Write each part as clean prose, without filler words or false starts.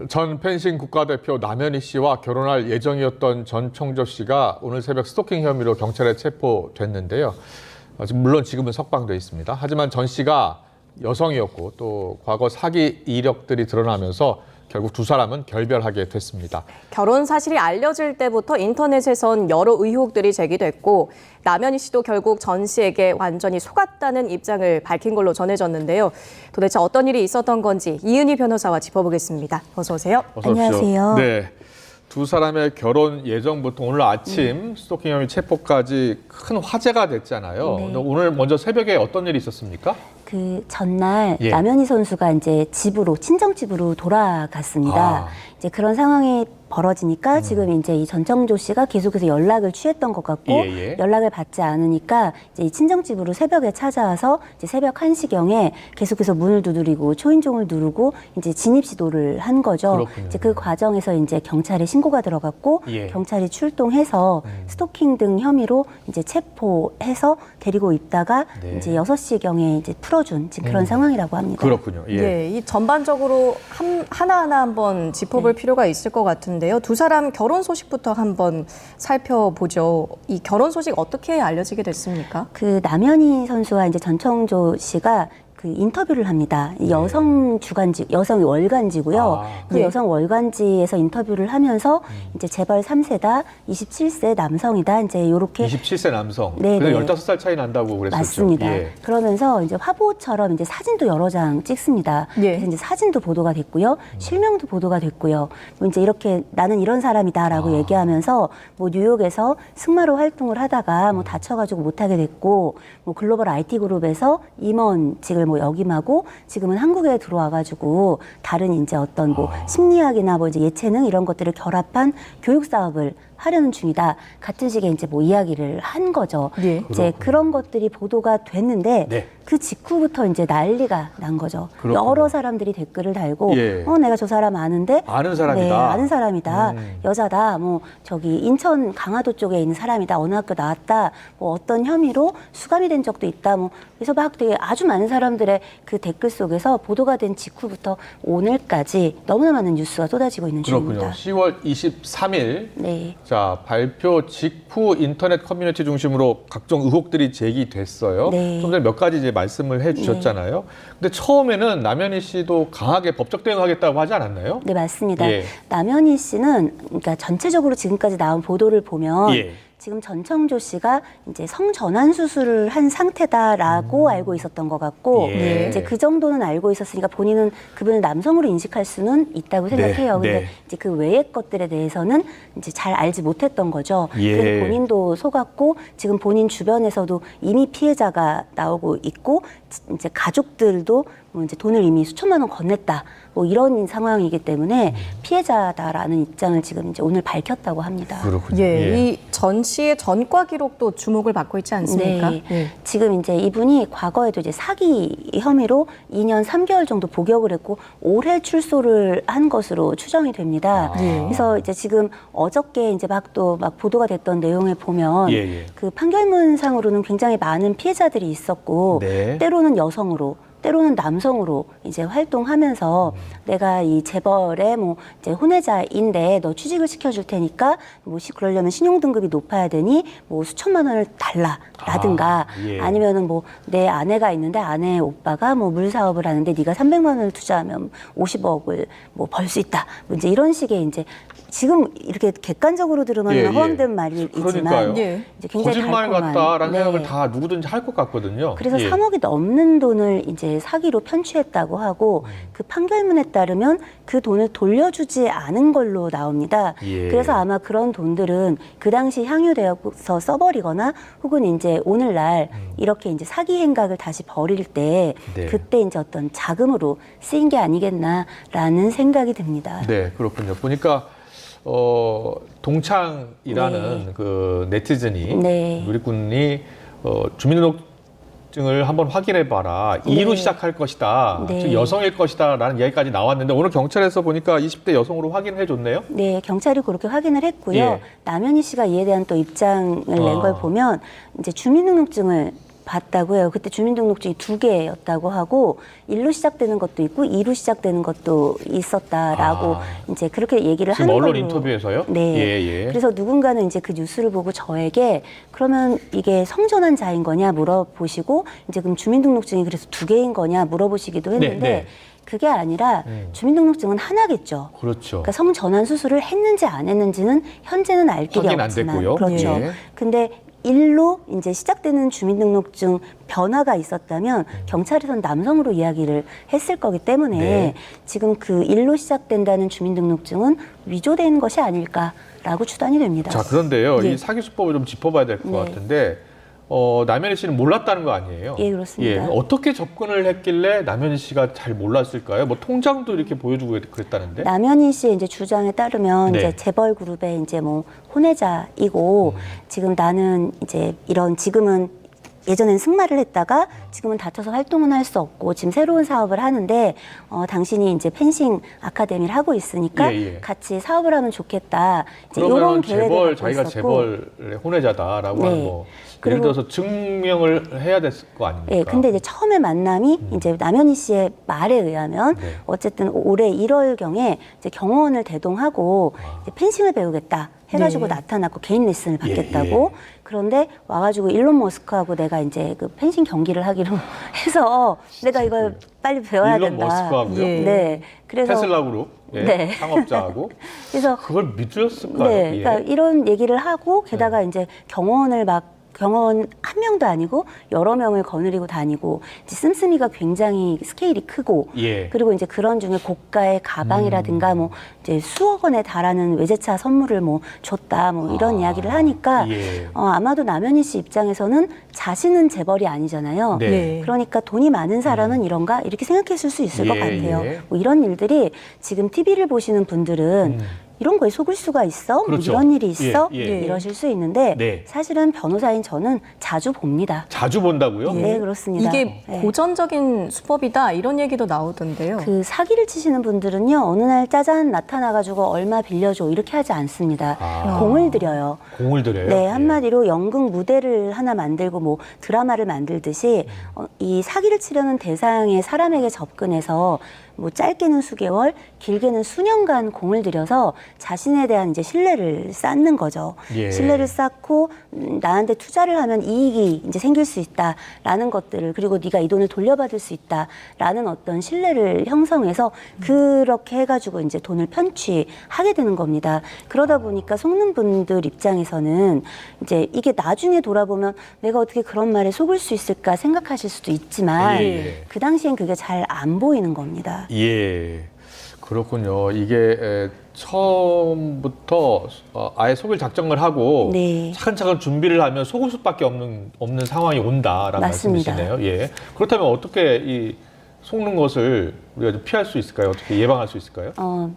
전 펜싱 국가대표 남현희 씨와 결혼할 예정이었던 전청조 씨가 오늘 새벽 스토킹 혐의로 경찰에 체포됐는데요. 물론 지금은 석방돼 있습니다. 하지만 전 씨가 여성이었고 또 과거 사기 이력들이 드러나면서 결국 두 사람은 결별하게 됐습니다. 결혼 사실이 알려질 때부터 인터넷에선 여러 의혹들이 제기됐고 남현희 씨도 결국 전 씨에게 완전히 속았다는 입장을 밝힌 걸로 전해졌는데요. 도대체 어떤 일이 있었던 건지 이은희 변호사와 짚어보겠습니다. 어서 오세요. 어서 오십시오. 안녕하세요. 네, 두 사람의 결혼 예정부터 오늘 아침 스토킹 혐의 체포까지 큰 화제가 됐잖아요. 네. 근데 오늘 먼저 새벽에 어떤 일이 있었습니까? 그 전날 예. 남현희 선수가 이제 집으로 친정 집으로 돌아갔습니다. 이제 그런 상황이 벌어지니까 지금 이제 이 전청조 씨가 계속해서 연락을 취했던 것 같고 예. 연락을 받지 않으니까 이제 이 친정집으로 새벽에 찾아와서 이제 새벽 1시경에 계속해서 문을 두드리고 초인종을 누르고 이제 진입 시도를 한 거죠. 그렇군요. 이제 그 과정에서 이제 경찰에 신고가 들어갔고 예. 경찰이 출동해서 스토킹 등 혐의로 이제 체포해서 데리고 있다가 네. 이제 6시경에 이제 풀어준 지금 그런 상황이라고 합니다. 그렇군요. 예. 예, 이 전반적으로 하나하나 한번 짚어볼 필요가 있을 것 같은데요. 두 사람 결혼 소식부터 한번 살펴보죠. 이 결혼 소식 어떻게 알려지게 됐습니까? 그 남현희 선수와 이제 전청조 씨가 그 인터뷰를 합니다. 이 여성 주간지, 여성 월간지고요. 그 네. 여성 월간지에서 인터뷰를 하면서 이제 재벌 3세다, 27세 남성이다, 이제 요렇게 27세 남성. 네, 그래서 네. 15살 차이 난다고 그랬었죠. 맞습니다. 예. 그러면서 이제 화보처럼 이제 사진도 여러 장 찍습니다. 예. 그래서 이제 사진도 보도가 됐고요. 실명도 보도가 됐고요. 뭐 이제 이렇게 나는 이런 사람이다라고 얘기하면서 뭐 뉴욕에서 승마로 활동을 하다가 뭐 다쳐가지고 못하게 됐고 뭐 글로벌 IT 그룹에서 임원직을 뭐 역임하고 지금은 한국에 들어와가지고 다른 이제 어떤 뭐 심리학이나 뭐 이제 예체능 이런 것들을 결합한 교육 사업을 하려는 중이다. 같은 식의 이제 뭐 이야기를 한 거죠. 예. 이제 그런 것들이 보도가 됐는데 네. 그 직후부터 이제 난리가 난 거죠. 그렇군요. 여러 사람들이 댓글을 달고 예. 내가 저 사람 아는데 아는 사람이다. 네, 아는 사람이다. 여자다. 뭐 저기 인천 강화도 쪽에 있는 사람이다. 어느 학교 나왔다. 뭐 어떤 혐의로 수감이 된 적도 있다. 뭐 그래서 막 되게 아주 많은 사람들의 그 댓글 속에서 보도가 된 직후부터 오늘까지 너무나 많은 뉴스가 쏟아지고 있는 그렇군요. 중입니다. 10월 23일 네. 자, 발표 직후 인터넷 커뮤니티 중심으로 각종 의혹들이 제기됐어요. 네. 좀 전에 몇 가지 이제 말씀을 해주셨잖아요. 근데 처음에는 남현희 씨도 강하게 법적 대응하겠다고 하지 않았나요? 네, 맞습니다. 예. 남현희 씨는 그러니까 전체적으로 지금까지 나온 보도를 보면 예. 지금 전청조 씨가 이제 성전환 수술을 한 상태다라고 알고 있었던 것 같고 예. 이제 그 정도는 알고 있었으니까 본인은 그분을 남성으로 인식할 수는 있다고 생각해요. 네. 근데 이제 그 외의 것들에 대해서는 이제 잘 알지 못했던 거죠. 예. 그래서 본인도 속았고 지금 본인 주변에서도 이미 피해자가 나오고 있고 이제 가족들도 뭐 이제 돈을 이미 수천만 원 건넸다. 뭐 이런 상황이기 때문에 피해자다라는 입장을 지금 이제 오늘 밝혔다고 합니다. 그렇군요. 예, 이 전 씨의 전과 기록도 주목을 받고 있지 않습니까? 네. 예. 지금 이제 이분이 과거에도 이제 사기 혐의로 2년 3개월 정도 복역을 했고 올해 출소를 한 것으로 추정이 됩니다. 예. 그래서 이제 지금 어저께 이제 막 보도가 됐던 내용을 보면 예. 그 판결문상으로는 굉장히 많은 피해자들이 있었고 네. 때로는 여성으로 때로는 남성으로 이제 활동하면서 내가 이 재벌의 뭐 이제 혼외자인데 너 취직을 시켜줄 테니까 뭐 그러려면 신용등급이 높아야 되니 뭐 수천만 원을 달라라든가 예. 아니면은 뭐 내 아내가 있는데 아내 오빠가 뭐 물 사업을 하는데 네가 300만 원을 투자하면 50억을 뭐 벌 수 있다. 뭐 이제 이런 식의 이제 지금 이렇게 객관적으로 들으면 예. 허황된 말이지만 그러니까요. 예. 이제 굉장히 거짓말 달콤한, 같다라는 네. 생각을 다 누구든지 할 것 같거든요. 그래서 예. 3억이 넘는 돈을 이제 사기로 편취했다고 하고 그 판결문에 따르면 그 돈을 돌려주지 않은 걸로 나옵니다. 예. 그래서 아마 그런 돈들은 그 당시 향유되어서 써버리거나 혹은 이제 오늘날 이렇게 이제 사기 행각을 다시 벌일 때 네. 그때 이제 어떤 자금으로 쓰인 게 아니겠나라는 생각이 듭니다. 네, 그렇군요. 보니까 동창이라는 그 네티즌이 네. 누리꾼이 주민등록증을 한번 확인해봐라. 이로 시작할 것이다. 네. 즉 여성일 것이다라는 이야기까지 나왔는데 오늘 경찰에서 보니까 20대 여성으로 확인해줬네요. 네, 경찰이 그렇게 확인을 했고요. 예. 남현희 씨가 이에 대한 또 입장을 낸 걸 보면 이제 주민등록증을 봤다고 해요. 그때 주민등록증이 2개였다고 하고 1로 시작되는 것도 있고 2로 시작되는 것도 있었다라고 이제 그렇게 얘기를 지금 하는 언론 걸로. 인터뷰에서요? 네. 예. 그래서 누군가는 이제 그 뉴스를 보고 저에게 그러면 이게 성전환자인 거냐 물어보시고 이제 그럼 주민등록증이 그래서 2개인 거냐 물어보시기도 했는데 네. 그게 아니라 주민등록증은 하나겠죠. 그렇죠. 그러니까 성전환 수술을 했는지 안 했는지는 현재는 알 길이 확인 안 없지만 됐고요. 그렇죠. 예. 근데 일로 이제 시작되는 주민등록증 변화가 있었다면 경찰에서는 남성으로 이야기를 했을 거기 때문에 네. 지금 그 일로 시작된다는 주민등록증은 위조된 것이 아닐까라고 추단이 됩니다. 자, 그런데요. 예. 이 사기 수법을 좀 짚어봐야 될 것 네. 같은데 남현희 씨는 몰랐다는 거 아니에요? 예, 그렇습니다. 어떻게 접근을 했길래 남현희 씨가 잘 몰랐을까요? 뭐 통장도 이렇게 보여주고 그랬다는데. 남현희 씨의 이제 주장에 따르면 네. 이제 재벌 그룹의 이제 뭐 혼외자이고 지금 나는 이제 이런 지금은 예전엔 승마를 했다가 지금은 다쳐서 활동은 할 수 없고 지금 새로운 사업을 하는데 당신이 이제 펜싱 아카데미를 하고 있으니까 예. 같이 사업을 하면 좋겠다. 이제 그러면 이런 계획을 재벌 갖고 자기가 있었고. 재벌의 혼외자다라고 네. 하는 뭐 예를 그리고- 들어서 증명을 해야 됐을 거 아닙니까? 예, 근데 이제 처음에 만남이 이제 남현희 씨의 말에 의하면 네. 어쨌든 올해 1월경에 이제 경호원을 대동하고 이제 펜싱을 배우겠다 해가지고 네. 나타났고 개인 레슨을 예, 받겠다고. 그런데 와가지고 일론 머스크하고 내가 이제 그 펜싱 경기를 하기로 해서 내가 이걸 빨리 배워야 일론 된다. 머스크하고요? 예. 네, 그래서 테슬라 그룹 네. 상업자하고 그래서 그걸 믿으셨을까요? 네, 예. 그러니까 이런 얘기를 하고 게다가 이제 경호원 한 명도 아니고 여러 명을 거느리고 다니고 이제 씀씀이가 굉장히 스케일이 크고 예. 그리고 이제 그런 중에 고가의 가방이라든가 뭐 이제 수억 원에 달하는 외제차 선물을 뭐 줬다 뭐 이런 이야기를 하니까 예. 아마도 남현희 씨 입장에서는 자신은 재벌이 아니잖아요. 네. 네. 그러니까 돈이 많은 사람은 이런가 이렇게 생각했을 수 있을 것 예, 같아요. 예. 뭐 이런 일들이 지금 TV를 보시는 분들은 이런 거에 속을 수가 있어? 그렇죠. 뭐 이런 일이 있어? 예, 예. 이러실 수 있는데 네. 사실은 변호사인 저는 자주 봅니다. 자주 본다고요? 네, 그렇습니다. 이게 네. 고전적인 수법이다 이런 얘기도 나오던데요. 그 사기를 치시는 분들은요 어느 날 짜잔 나타나가지고 얼마 빌려줘 이렇게 하지 않습니다. 아. 공을 들여요. 공을 들여요? 네, 예. 한마디로 연극 무대를 하나 만들고 뭐 드라마를 만들듯이 이 사기를 치려는 대상의 사람에게 접근해서 뭐 짧게는 수개월, 길게는 수년간 공을 들여서 자신에 대한 이제 신뢰를 쌓는 거죠. 예. 신뢰를 쌓고 나한테 투자를 하면 이익이 이제 생길 수 있다라는 것들을 그리고 네가 이 돈을 돌려받을 수 있다라는 어떤 신뢰를 형성해서 그렇게 해가지고 이제 돈을 편취하게 되는 겁니다. 그러다 보니까 속는 분들 입장에서는 이제 이게 나중에 돌아보면 내가 어떻게 그런 말에 속을 수 있을까 생각하실 수도 있지만 예. 그 당시엔 그게 잘 안 보이는 겁니다. 예, 그렇군요. 이게 처음부터 아예 속일 작정을 하고 네. 차근차근 준비를 하면 속을 수밖에 없는 상황이 온다라는 맞습니다. 말씀이시네요. 예. 그렇다면 어떻게 이 속는 것을 우리가 좀 피할 수 있을까요? 어떻게 예방할 수 있을까요?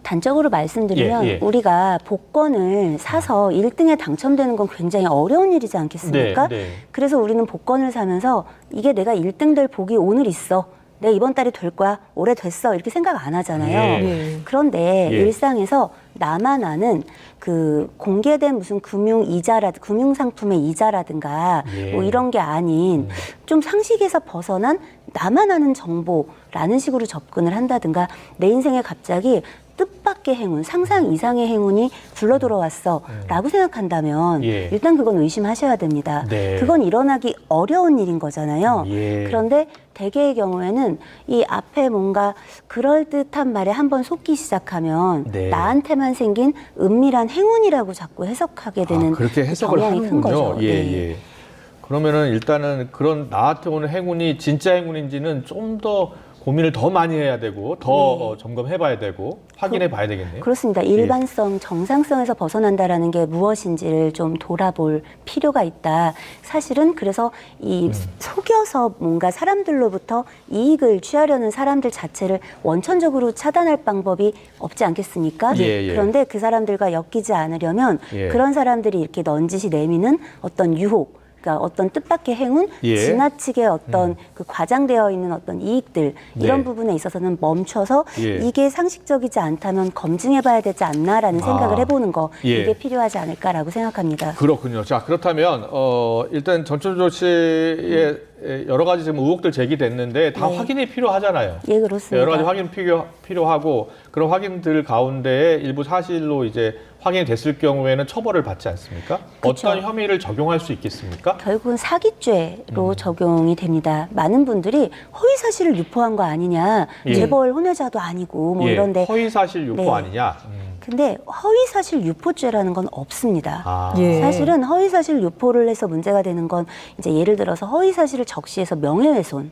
단적으로 말씀드리면 예, 예. 우리가 복권을 사서 1등에 당첨되는 건 굉장히 어려운 일이지 않겠습니까? 네, 네. 그래서 우리는 복권을 사면서 이게 내가 1등 될 복이 오늘 있어. 내가 이번 달에 될 거야. 올해 됐어. 이렇게 생각 안 하잖아요. 예. 네. 그런데 예. 일상에서 나만 아는 그 공개된 무슨 금융상품의 이자라든가 예. 뭐 이런 게 아닌 좀 상식에서 벗어난 나만 아는 정보라는 식으로 접근을 한다든가 내 인생에 갑자기 뜻밖의 행운, 상상 이상의 행운이 굴러 들어왔어 라고 생각한다면 예. 일단 그건 의심하셔야 됩니다. 네. 그건 일어나기 어려운 일인 거잖아요. 예. 그런데 대개의 경우에는 이 앞에 뭔가 그럴듯한 말에 한번 속기 시작하면 네. 나한테만 생긴 은밀한 행운이라고 자꾸 해석하게 되는 그렇게 해석을 경향이 큰 하는군요. 거죠. 예, 네. 예. 그러면은 일단은 그런 나한테 오는 행운이 진짜 행운인지는 좀 더 고민을 더 많이 해야 되고 더 점검해봐야 되고 확인해봐야 되겠네요. 네. 그렇습니다. 일반성, 정상성에서 벗어난다라는 게 무엇인지를 좀 돌아볼 필요가 있다. 사실은 그래서 이 속여서 뭔가 사람들로부터 이익을 취하려는 사람들 자체를 원천적으로 차단할 방법이 없지 않겠습니까? 예, 예. 그런데 그 사람들과 엮이지 않으려면 예. 그런 사람들이 이렇게 넌지시 내미는 어떤 유혹, 그러니까 어떤 뜻밖의 행운, 예. 지나치게 어떤 그 과장되어 있는 어떤 이익들 이런 네. 부분에 있어서는 멈춰서 예. 이게 상식적이지 않다면 검증해봐야 되지 않나라는 생각을 해보는 거 예. 이게 필요하지 않을까라고 생각합니다. 그렇군요. 자, 그렇다면 일단 전천조 씨의 여러 가지 지금 의혹들 제기됐는데 다 네. 확인이 필요하잖아요. 예, 그렇습니다. 여러 가지 확인 필요하고 그런 확인들 가운데 일부 사실로 이제 확인이 됐을 경우에는 처벌을 받지 않습니까? 그쵸. 어떤 혐의를 적용할 수 있겠습니까? 결국은 사기죄로 적용이 됩니다. 많은 분들이 허위 사실을 유포한 거 아니냐, 예. 재벌 혼외자도 아니고 뭐 예, 이런데 허위 사실 유포 네. 아니냐? 근데 허위 사실 유포죄라는 건 없습니다. 아, 예. 사실은 허위 사실 유포를 해서 문제가 되는 건 이제 예를 들어서 허위 사실을 적시해서 명예훼손을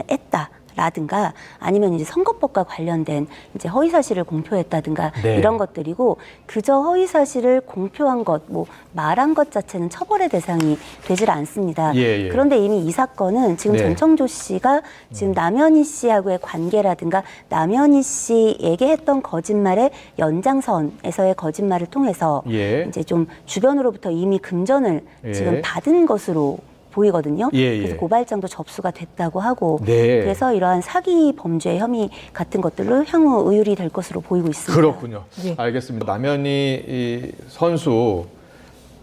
했다라든가 아니면 이제 선거법과 관련된 이제 허위 사실을 공표했다든가 네. 이런 것들이고 그저 허위 사실을 공표한 것, 뭐 말한 것 자체는 처벌의 대상이 되질 않습니다. 예, 예. 그런데 이미 이 사건은 지금 네. 전청조 씨가 지금 남현희 씨하고의 관계라든가 남현희 씨에게 했던 거짓말의 연장선에서의 거짓말을 통해서 예. 이제 좀 주변으로부터 이미 금전을 예. 지금 받은 것으로 보이거든요. 예, 예. 그래서 고발장도 접수가 됐다고 하고 네. 그래서 이러한 사기 범죄 혐의 같은 것들로 향후 의율이 될 것으로 보이고 있습니다. 그렇군요. 예. 알겠습니다. 남현희 이 선수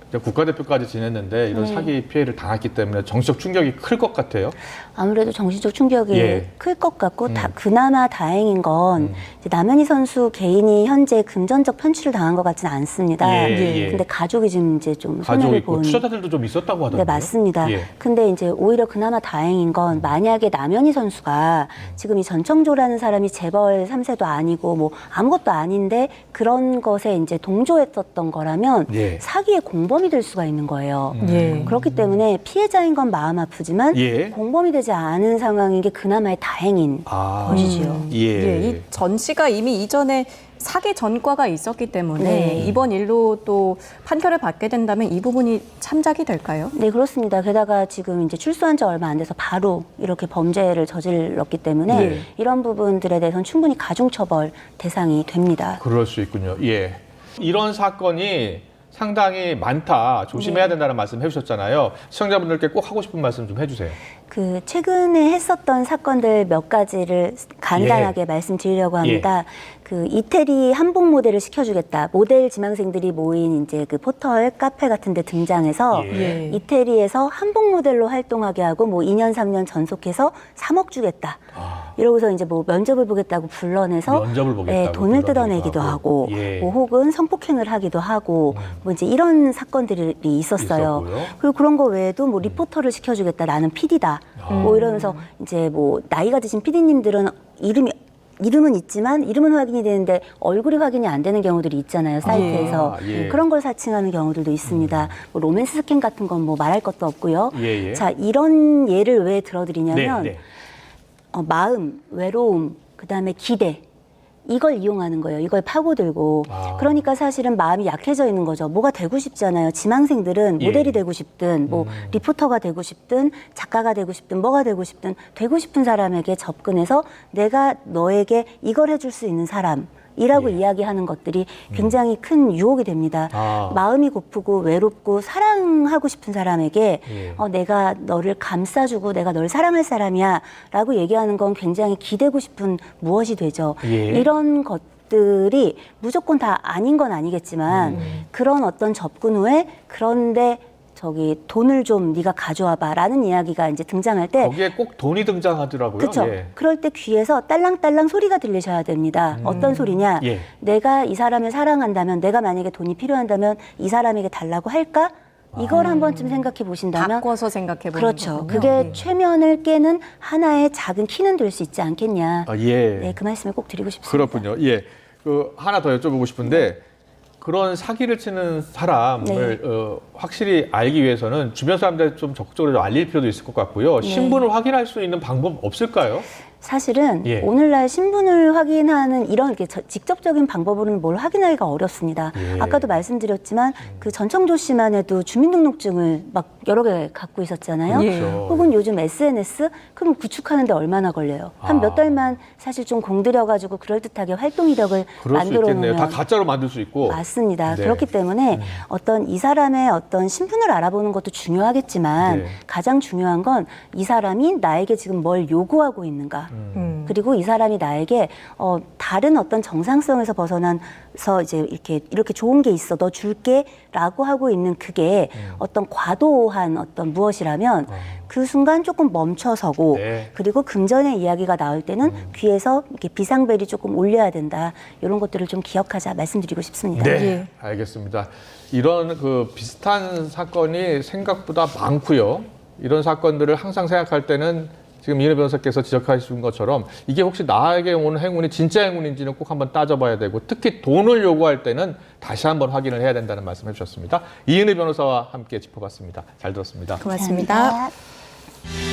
이제 국가대표까지 지냈는데 이런 네. 사기 피해를 당했기 때문에 정치적 충격이 클 것 같아요. 아무래도 정신적 충격이 예. 클 것 같고 그나마 다행인 건 이제 남현희 선수 개인이 현재 금전적 편취를 당한 것 같지는 않습니다. 예, 예. 근데 가족이 지금 이제 좀 가족 손해를 있고 본. 투자자들도 좀 있었다고 하던데요. 네, 맞습니다. 예. 근데 이제 오히려 그나마 다행인 건 만약에 남현희 선수가 지금 이 전청조라는 사람이 재벌 3세도 아니고 뭐 아무것도 아닌데 그런 것에 이제 동조했었던 거라면 예. 사기의 공범이 될 수가 있는 거예요. 예. 그렇기 때문에 피해자인 건 마음 아프지만 예. 공범이 되지 않은 상황인 게 그나마의 다행인 아. 것이지요. 예. 예, 이 전 씨가 이미 이전에 사기 전과가 있었기 때문에 네. 이번 일로 또 판결을 받게 된다면 이 부분이 참작이 될까요? 네, 그렇습니다. 게다가 지금 이제 출소한 지 얼마 안 돼서 바로 이렇게 범죄를 저질렀기 때문에 네. 이런 부분들에 대해서는 충분히 가중처벌 대상이 됩니다. 그럴 수 있군요. 예. 이런 사건이 상당히 많다. 조심해야 된다는 말씀 해주셨잖아요. 시청자분들께 꼭 하고 싶은 말씀 좀 해주세요. 그 최근에 했었던 사건들 몇 가지를 간단하게 말씀드리려고 합니다. 그 이태리 한복 모델을 시켜주겠다. 모델 지망생들이 모인 이제 그 포털 카페 같은데 등장해서 예. 이태리에서 한복 모델로 활동하게 하고 뭐 2년 3년 전속해서 3억 주겠다. 아. 이러고서 이제 뭐 면접을 보겠다고 불러내서 면접을 보겠다고 예, 돈을 불러내기도 뜯어내기도 하고 예. 뭐 혹은 성폭행을 하기도 하고 뭐 이제 이런 사건들이 있었어요. 있었고요. 그리고 그런 거 외에도 뭐 리포터를 시켜주겠다. 나는 PD다. 뭐 이러면서 이제 뭐 나이가 드신 PD님들은 이름은 있지만 이름은 확인이 되는데 얼굴이 확인이 안 되는 경우들이 있잖아요. 사이트에서. 예. 그런 걸 사칭하는 경우들도 있습니다. 뭐 로맨스 스캔 같은 건 뭐 말할 것도 없고요. 예, 예. 자, 이런 예를 왜 들어드리냐면 네. 마음, 외로움, 그다음에 기대 이걸 이용하는 거예요. 이걸 파고들고. 아. 그러니까 사실은 마음이 약해져 있는 거죠. 뭐가 되고 싶잖아요. 지망생들은 예. 모델이 되고 싶든 뭐 리포터가 되고 싶든 작가가 되고 싶든 뭐가 되고 싶든 되고 싶은 사람에게 접근해서 내가 너에게 이걸 해줄 수 있는 사람 이라고 이야기하는 것들이 굉장히 큰 유혹이 됩니다. 아. 마음이 고프고 외롭고 사랑하고 싶은 사람에게 예. 내가 너를 감싸주고 내가 널 사랑할 사람이야 라고 얘기하는 건 굉장히 기대고 싶은 무엇이 되죠. 예. 이런 것들이 무조건 다 아닌 건 아니겠지만 그런 어떤 접근 후에 그런데 돈을 좀 네가 가져와봐라는 이야기가 이제 등장할 때 거기에 꼭 돈이 등장하더라고요. 그렇죠. 예. 그럴 때 귀에서 딸랑딸랑 소리가 들리셔야 됩니다. 어떤 소리냐? 예. 내가 이 사람을 사랑한다면, 내가 만약에 돈이 필요한다면 이 사람에게 달라고 할까? 이걸 한 번쯤 생각해 보신다면 바꿔서 생각해 보는 그렇죠. 거군요. 그게 예. 최면을 깨는 하나의 작은 키는 될 수 있지 않겠냐? 아, 예. 네, 그 말씀을 꼭 드리고 싶습니다. 그렇군요. 예. 하나 더 여쭤보고 싶은데 그런 사기를 치는 사람을 네. 확실히 알기 위해서는 주변 사람들한테 좀 적극적으로 좀 알릴 필요도 있을 것 같고요. 네. 신분을 확인할 수 있는 방법 없을까요? 사실은 예. 오늘날 신분을 확인하는 이런 이렇게 직접적인 방법으로는 뭘 확인하기가 어렵습니다. 예. 아까도 말씀드렸지만 그 전청조 씨만 해도 주민등록증을 막 여러 개 갖고 있었잖아요. 예. 그렇죠. 혹은 요즘 SNS 그럼 구축하는데 얼마나 걸려요? 한 몇 달만 사실 좀 공들여가지고 그럴듯하게 활동 이력을 그럴 수 만들어 있겠네요. 다 놓으면 가짜로 만들 수 있고. 맞습니다. 네. 그렇기 때문에 어떤 이 사람의 어떤 신분을 알아보는 것도 중요하겠지만 네. 가장 중요한 건 이 사람이 나에게 지금 뭘 요구하고 있는가. 그리고 이 사람이 나에게 다른 어떤 정상성에서 벗어나서 이제 이렇게 좋은 게 있어, 너 줄게라고 하고 있는 그게 어떤 과도한 어떤 무엇이라면 그 순간 조금 멈춰서고 네. 그리고 금전의 이야기가 나올 때는 귀에서 이렇게 비상벨이 조금 울려야 된다. 이런 것들을 좀 기억하자 말씀드리고 싶습니다. 네, 예. 알겠습니다. 이런 그 비슷한 사건이 생각보다 많고요. 이런 사건들을 항상 생각할 때는 지금 이은혜 변호사께서 지적하신 것처럼 이게 혹시 나에게 오는 행운이 진짜 행운인지는 꼭 한번 따져봐야 되고 특히 돈을 요구할 때는 다시 한번 확인을 해야 된다는 말씀해 주셨습니다. 이은혜 변호사와 함께 짚어봤습니다. 잘 들었습니다. 고맙습니다. 감사합니다.